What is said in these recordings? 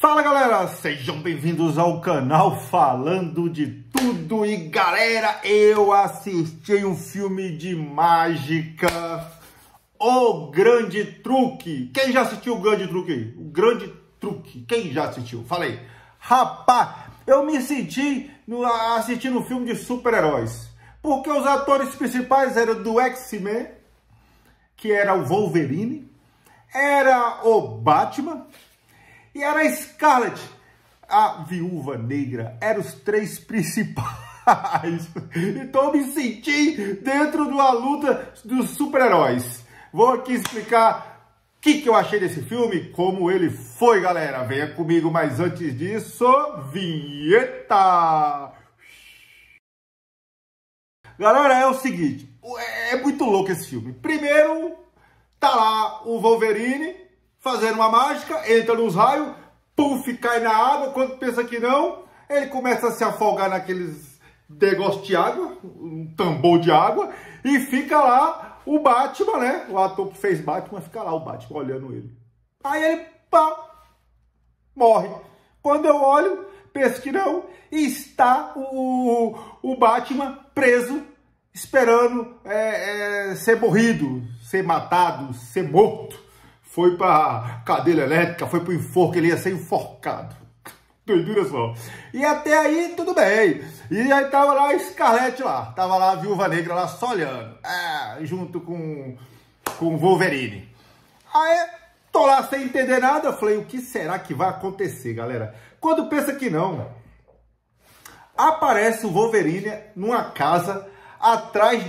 Fala galera, sejam bem-vindos ao canal Falando de Tudo. E galera, eu assisti um filme de mágica, O Grande Truque. Quem já assistiu O Grande Truque aí? O Grande Truque, quem já assistiu? Falei, rapaz, eu me senti assistindo um filme de super-heróis, porque os atores principais eram do X-Men, que era o Wolverine, era o Batman e era a Scarlet, a Viúva Negra. Eram os três principais. Então eu me senti dentro de uma luta dos super-heróis. Vou aqui explicar o que eu achei desse filme, como ele foi, galera. Venha comigo, mas antes disso, vinheta! Galera, é o seguinte, é muito louco esse filme. Primeiro, tá lá o Wolverine fazendo uma mágica, entra nos raios, puff, cai na água. Quando pensa que não, ele começa a se afogar naqueles negócios de água, um tambor de água, e fica lá o Batman, né? O ator que fez Batman, fica lá o Batman olhando ele. Aí ele, pá, morre. Quando eu olho, penso que não, está o Batman preso, esperando ser morrido, ser matado, ser morto. Foi pra cadeira elétrica, foi pro enforco, ele ia ser enforcado. Doidura só. E até aí, tudo bem. E aí tava lá a Scarlet lá, tava lá a Viúva Negra lá só olhando, junto com o Wolverine. Aí, tô lá sem entender nada, eu falei, o que será que vai acontecer, galera? Quando pensa que não, aparece o Wolverine numa casa atrás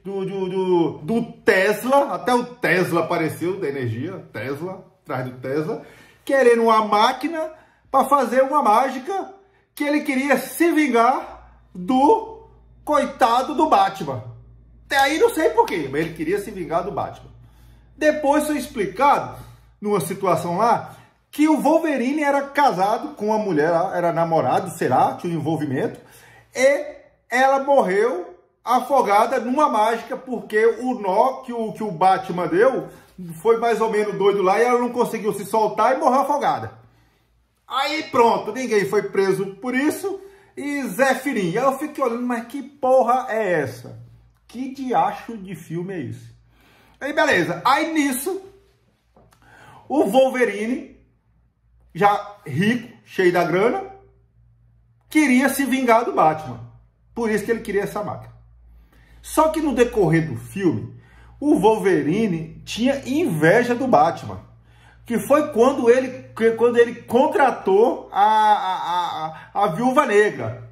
do Tesla. Até o Tesla apareceu, da energia, Tesla, atrás do Tesla, querendo uma máquina para fazer uma mágica, que ele queria se vingar do coitado do Batman. Até aí não sei porquê, mas ele queria se vingar do Batman. Depois foi explicado, numa situação lá, que o Wolverine era casado com uma mulher, era namorado, será, tinha um envolvimento, e ela morreu afogada numa mágica, porque o nó que o Batman deu foi mais ou menos doido lá, e ela não conseguiu se soltar e morreu afogada. Aí pronto, ninguém foi preso por isso, e Zé Firinho. Aí eu fiquei olhando, mas que porra é essa? Que diacho de filme é esse? Aí beleza, aí nisso, o Wolverine, já rico, cheio da grana, queria se vingar do Batman. Por isso que ele queria essa máquina. Só que no decorrer do filme, o Wolverine tinha inveja do Batman. Que foi quando ele contratou a Viúva Negra.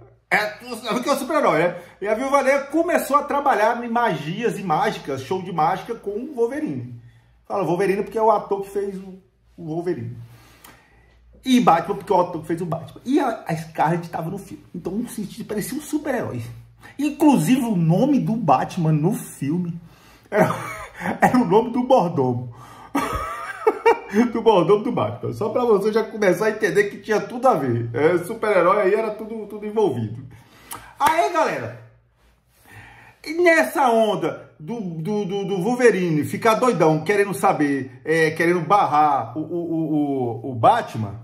Porque é o super-herói, né? E a Viúva Negra começou a trabalhar em magias e mágicas, show de mágica com o Wolverine. Fala Wolverine porque é o ator que fez o Wolverine. E Batman porque é o ator que fez o Batman. E a Scarlet estava no filme. Então, no sentido, parecia um super-herói. Inclusive, o nome do Batman no filme era o nome do mordomo. Do mordomo do Batman. Só para você já começar a entender que tinha tudo a ver. Super-herói aí era tudo envolvido. Aí, galera, nessa onda do Wolverine ficar doidão, querendo saber, querendo barrar o Batman,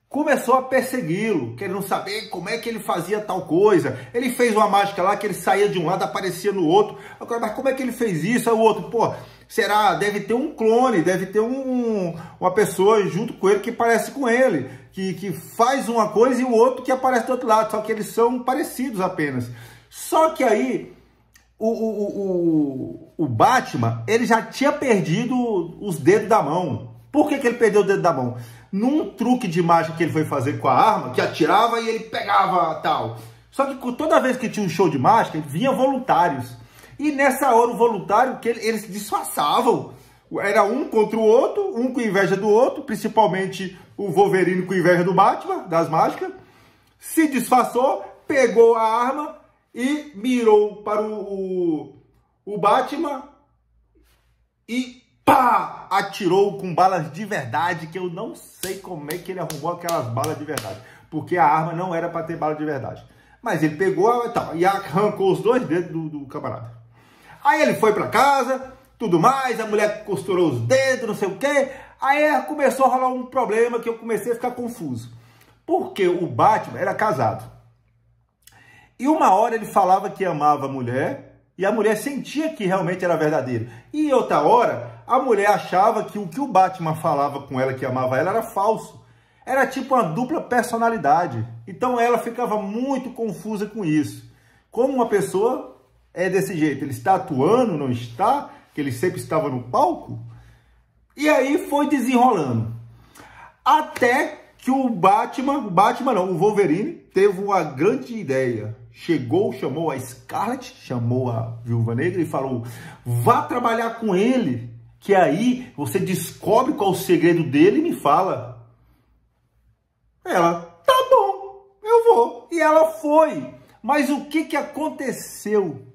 começou a persegui-lo, querendo saber como é que ele fazia tal coisa. Ele fez uma mágica lá que ele saía de um lado, aparecia no outro. Agora, mas como é que ele fez isso? Aí o outro, pô, será? Deve ter um clone, deve ter uma pessoa junto com ele que parece com ele, que faz uma coisa e o outro que aparece do outro lado, só que eles são parecidos apenas. Só que aí, o Batman, ele já tinha perdido os dedos da mão. Por que ele perdeu o dedo da mão? Num truque de mágica que ele foi fazer com a arma, que atirava e ele pegava tal. Só que toda vez que tinha um show de mágica, vinha voluntários. E nessa hora o voluntário, eles se disfarçavam. Era um contra o outro, um com inveja do outro, principalmente o Wolverine com inveja do Batman, das mágicas. Se disfarçou, pegou a arma e mirou para o Batman e pá! Atirou com balas de verdade, que eu não sei como é que ele arrumou aquelas balas de verdade, porque a arma não era para ter bala de verdade. Mas ele pegou e arrancou os dois dedos do camarada. Aí ele foi para casa, tudo mais, a mulher costurou os dedos, não sei o quê. Aí começou a rolar um problema que eu comecei a ficar confuso. Porque o Batman era casado. E uma hora ele falava que amava a mulher, e a mulher sentia que realmente era verdadeiro. E outra hora, a mulher achava que o Batman falava com ela, que amava ela, era falso. Era tipo uma dupla personalidade. Então ela ficava muito confusa com isso. Como uma pessoa é desse jeito? Ele está atuando, não está? Que ele sempre estava no palco? E aí foi desenrolando. Até que o Wolverine teve uma grande ideia. Chamou a Scarlet, chamou a Viúva Negra e falou: vá trabalhar com ele, que aí você descobre qual o segredo dele e me fala. Ela, tá bom, eu vou. E ela foi. Mas o que aconteceu?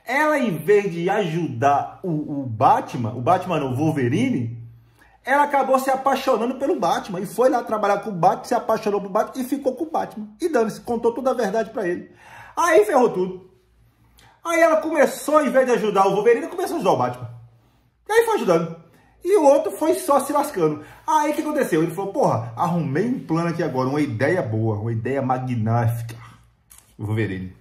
Ela, em vez de ajudar o Wolverine, ela acabou se apaixonando pelo Batman e foi lá trabalhar com o Batman, se apaixonou pelo Batman e ficou com o Batman. E dane-se, contou toda a verdade pra ele. Aí ferrou tudo. Aí ela começou, em vez de ajudar o Wolverine, começou a ajudar o Batman. E aí foi ajudando. E o outro foi só se lascando. Aí o que aconteceu? Ele falou: porra, arrumei um plano aqui agora, uma ideia boa, uma ideia magnífica. O Wolverine: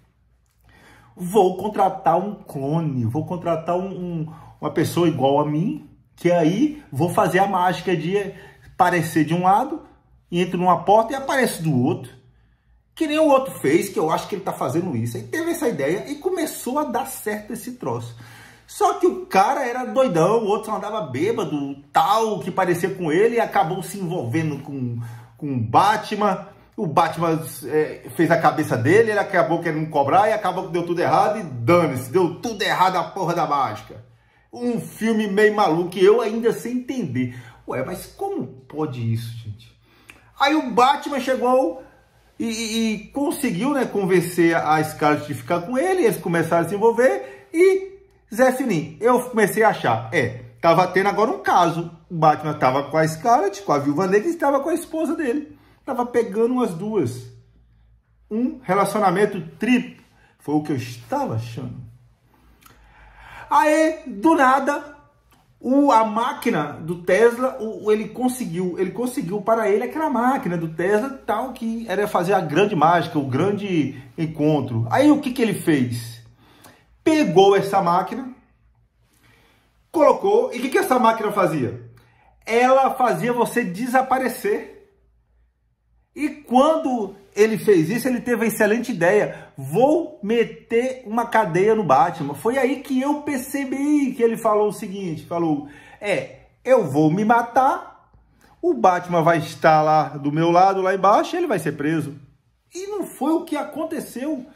vou contratar um clone, vou contratar uma pessoa igual a mim, que aí vou fazer a mágica de aparecer de um lado, entro numa porta e apareço do outro. Que nem o outro fez, que eu acho que ele tá fazendo isso. Aí teve essa ideia e começou a dar certo esse troço. Só que o cara era doidão, o outro só andava bêbado, tal, que parecia com ele, e acabou se envolvendo com o Batman. O Batman fez a cabeça dele, ele acabou querendo cobrar e acabou que deu tudo errado e dane-se, deu tudo errado a porra da mágica. Um filme meio maluco que eu ainda sem entender. Ué, mas como pode isso, gente? Aí o Batman chegou e conseguiu, né, convencer a Scarlet de ficar com ele, eles começaram a se envolver e Zé Fininho, eu comecei a achar, tava tendo agora um caso. O Batman tava com a Scarlet, com a Viúva Negra e estava com a esposa dele. Tava pegando umas duas. Um relacionamento triplo. Foi o que eu estava achando. Aí, do nada, a máquina do Tesla, ele conseguiu para ele aquela máquina do Tesla, tal, que era fazer a grande mágica, o grande encontro. Aí o que ele fez? Pegou essa máquina, colocou, e o que essa máquina fazia? Ela fazia você desaparecer. E quando ele fez isso, ele teve a excelente ideia: vou meter uma cadeia no Batman. Foi aí que eu percebi que ele falou o seguinte, eu vou me matar, o Batman vai estar lá do meu lado, lá embaixo, e ele vai ser preso. E não foi o que aconteceu.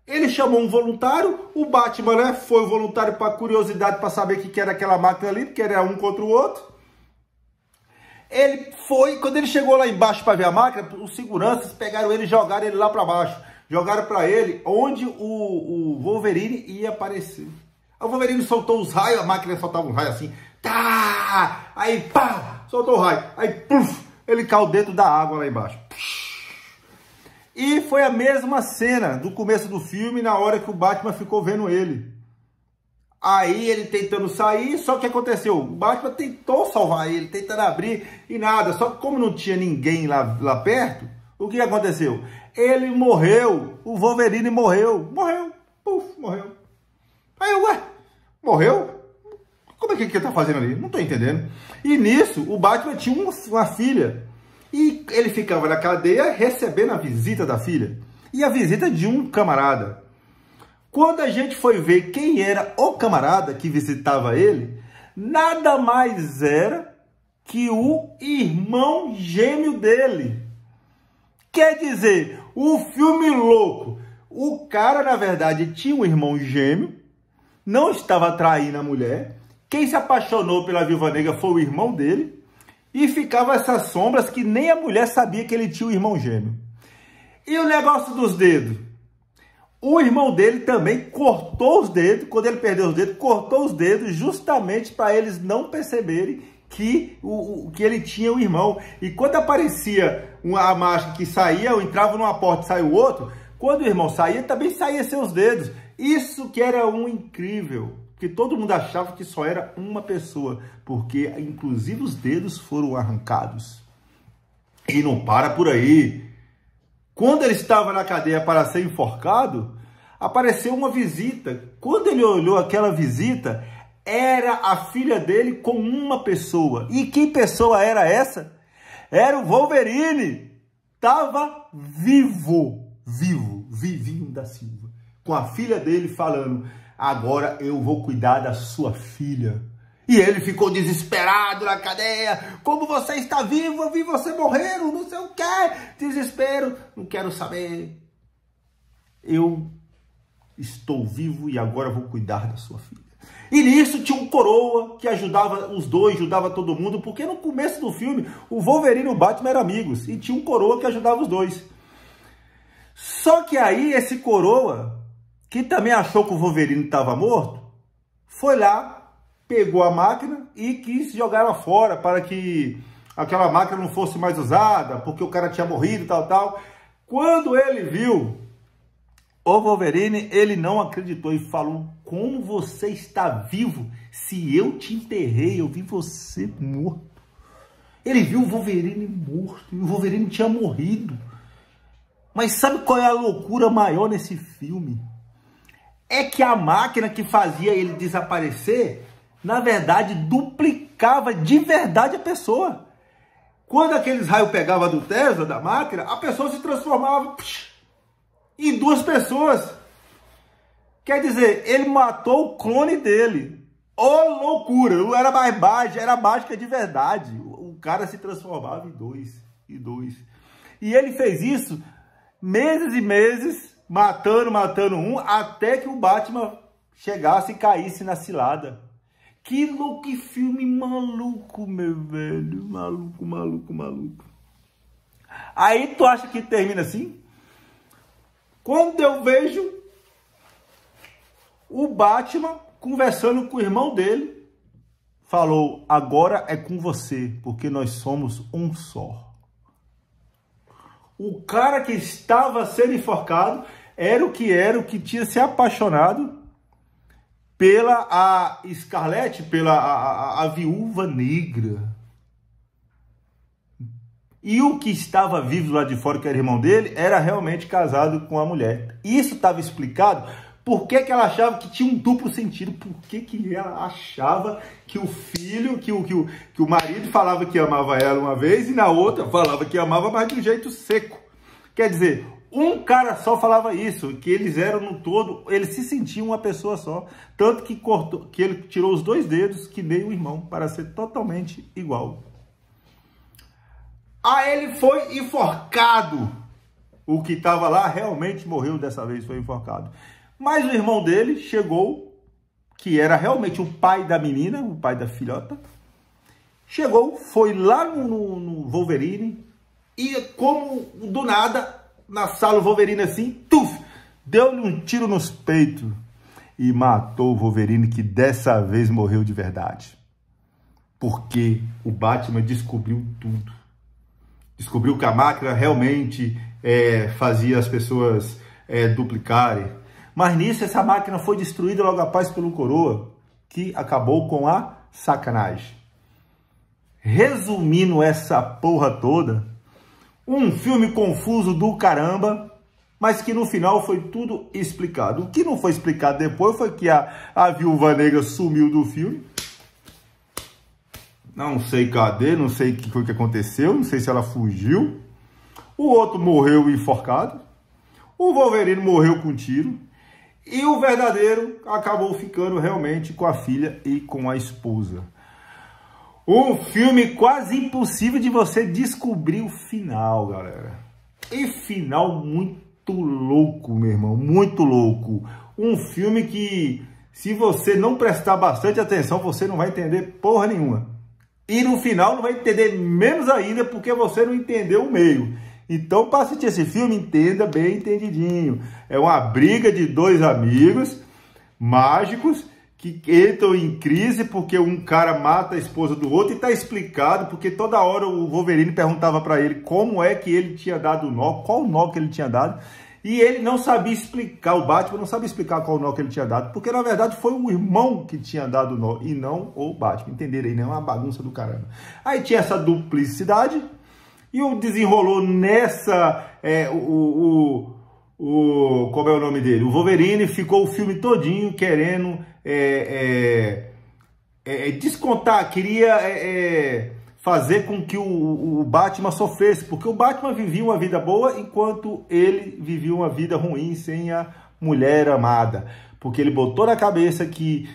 Ele chamou um voluntário, o Batman, né, foi voluntário para curiosidade, para saber o que era aquela máquina ali, porque era um contra o outro. Ele foi, quando ele chegou lá embaixo para ver a máquina, os seguranças pegaram ele e jogaram ele lá para baixo. Jogaram para ele onde o Wolverine ia aparecer. Aí o Wolverine soltou os raios, a máquina soltava um raio assim. Tá! Aí pá! Soltou o raio. Aí puf! Ele caiu dentro da água lá embaixo. E foi a mesma cena do começo do filme, na hora que o Batman ficou vendo ele. Aí ele tentando sair, só que aconteceu? O Batman tentou salvar ele, tentando abrir e nada. Só que como não tinha ninguém lá perto, o que aconteceu? Ele morreu, o Wolverine morreu. Puf, morreu. Aí, morreu? Como é que ele tá fazendo ali? Não tô entendendo. E nisso, o Batman tinha uma filha. E ele ficava na cadeia recebendo a visita da filha. E a visita de um camarada. Quando a gente foi ver quem era o camarada que visitava ele, nada mais era que o irmão gêmeo dele. Quer dizer, o filme louco. O cara, na verdade, tinha um irmão gêmeo, não estava traindo a mulher. Quem se apaixonou pela Viúva Negra foi o irmão dele. E ficava essas sombras que nem a mulher sabia que ele tinha um irmão gêmeo. E o negócio dos dedos? O irmão dele também cortou os dedos, quando ele perdeu os dedos, cortou os dedos justamente para eles não perceberem que ele tinha um irmão. E quando aparecia a mágica que saía, eu entrava numa porta e saía o outro, quando o irmão saía, também saía seus dedos. Isso que era um incrível. Porque todo mundo achava que só era uma pessoa, porque inclusive os dedos foram arrancados. E não para por aí. Quando ele estava na cadeia para ser enforcado, apareceu uma visita. Quando ele olhou aquela visita, era a filha dele com uma pessoa. E que pessoa era essa? Era o Wolverine. Tava vivinho da Silva. Com a filha dele falando, agora eu vou cuidar da sua filha. E ele ficou desesperado na cadeia. Como você está vivo? Eu vi você morrer, não sei o que. Desespero, não quero saber. Eu estou vivo e agora vou cuidar da sua filha. E nisso tinha um coroa que ajudava os dois, ajudava todo mundo, porque no começo do filme o Wolverine e o Batman eram amigos. E tinha um coroa que ajudava os dois. Só que aí esse coroa, que também achou que o Wolverine estava morto, foi lá, pegou a máquina e quis jogar ela fora para que aquela máquina não fosse mais usada, porque o cara tinha morrido e tal. Quando ele viu o Wolverine, ele não acreditou e falou, como você está vivo se eu te enterrei, eu vi você morto. Ele viu o Wolverine morto e o Wolverine tinha morrido. Mas sabe qual é a loucura maior nesse filme? É que a máquina que fazia ele desaparecer, na verdade, duplicava de verdade a pessoa. Quando aqueles raios pegavam do Tesla, da máquina, a pessoa se transformava em duas pessoas. Quer dizer, ele matou o clone dele. Ô, loucura! Não era mais mágica, era mágica de verdade. O cara se transformava em dois. E ele fez isso meses e meses, matando um, até que o Batman chegasse e caísse na cilada. Que filme maluco, meu velho. Maluco. Aí tu acha que termina assim? Quando eu vejo o Batman conversando com o irmão dele, falou, agora é com você, porque nós somos um só. O cara que estava sendo enforcado era o que tinha se apaixonado pela a Scarlett, pela a Viúva Negra. E o que estava vivo lá de fora, que era irmão dele, era realmente casado com a mulher. Isso estava explicado por que ela achava que tinha um duplo sentido. Por que ela achava que o filho, que o marido falava que amava ela uma vez e na outra falava que amava, mas de um jeito seco. Quer dizer, um cara só falava isso, que eles eram no todo, eles se sentiam uma pessoa só. Tanto que ele tirou os dois dedos, que nem o irmão, para ser totalmente igual. Aí ele foi enforcado. O que estava lá realmente morreu dessa vez, foi enforcado. Mas o irmão dele chegou, que era realmente o pai da menina, o pai da filhota. Chegou, foi lá no Wolverine e como do nada, na sala o Wolverine assim, deu-lhe um tiro nos peitos e matou o Wolverine, que dessa vez morreu de verdade. Porque o Batman descobriu tudo. Descobriu que a máquina realmente fazia as pessoas duplicarem. Mas nisso essa máquina foi destruída logo após pelo Coroa, que acabou com a sacanagem. Resumindo essa porra toda, um filme confuso do caramba, mas que no final foi tudo explicado. O que não foi explicado depois foi que a Viúva Negra sumiu do filme. Não sei cadê, não sei o que foi que aconteceu, não sei se ela fugiu. O outro morreu enforcado. O Wolverine morreu com tiro. E o verdadeiro acabou ficando realmente com a filha e com a esposa. Um filme quase impossível de você descobrir o final, galera. E final muito louco, meu irmão, muito louco. Um filme que, se você não prestar bastante atenção, você não vai entender porra nenhuma. E no final não vai entender menos ainda, porque você não entendeu o meio. Então, para assistir esse filme, entenda bem entendidinho. É uma briga de dois amigos mágicos que entram em crise porque um cara mata a esposa do outro, e tá explicado, porque toda hora o Wolverine perguntava para ele como é que ele tinha dado o nó, qual o nó que ele tinha dado, E ele não sabia explicar, o Batman não sabia explicar qual nó que ele tinha dado, porque na verdade foi o irmão que tinha dado o nó e não o Batman. Entenderam aí, né? Uma bagunça do caramba. Aí tinha essa duplicidade e o desenrolou nessa... como é o nome dele? O Wolverine ficou o filme todinho querendo descontar, queria... fazer com que o Batman sofresse, porque o Batman vivia uma vida boa enquanto ele vivia uma vida ruim sem a mulher amada, porque ele botou na cabeça que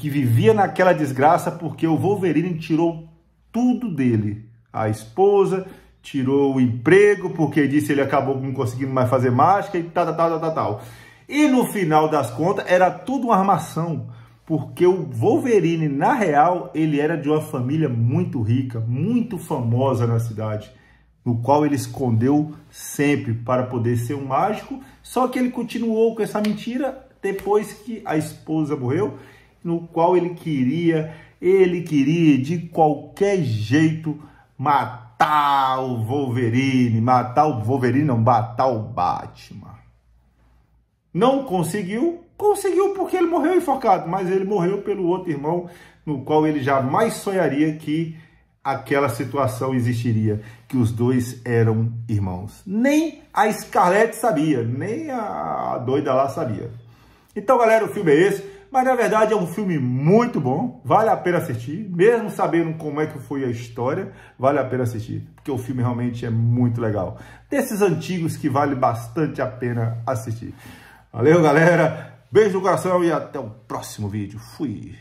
vivia naquela desgraça porque o Wolverine tirou tudo dele, a esposa, tirou o emprego, porque disse que ele acabou não conseguindo mais fazer mágica e tal. E no final das contas era tudo uma armação, porque o Wolverine, na real, ele era de uma família muito rica, muito famosa na cidade, no qual ele escondeu sempre para poder ser um mágico, só que ele continuou com essa mentira depois que a esposa morreu, no qual ele queria de qualquer jeito matar o Wolverine, matar o Batman. Não conseguiu porque ele morreu enforcado, mas ele morreu pelo outro irmão, no qual ele jamais sonharia que aquela situação existiria, que os dois eram irmãos. Nem a Scarlett sabia, nem a doida lá sabia. Então, galera, o filme é esse, mas na verdade é um filme muito bom, vale a pena assistir, mesmo sabendo como é que foi a história, vale a pena assistir, porque o filme realmente é muito legal. Desses antigos que vale bastante a pena assistir. Valeu, galera! Beijo no coração e até o próximo vídeo. Fui!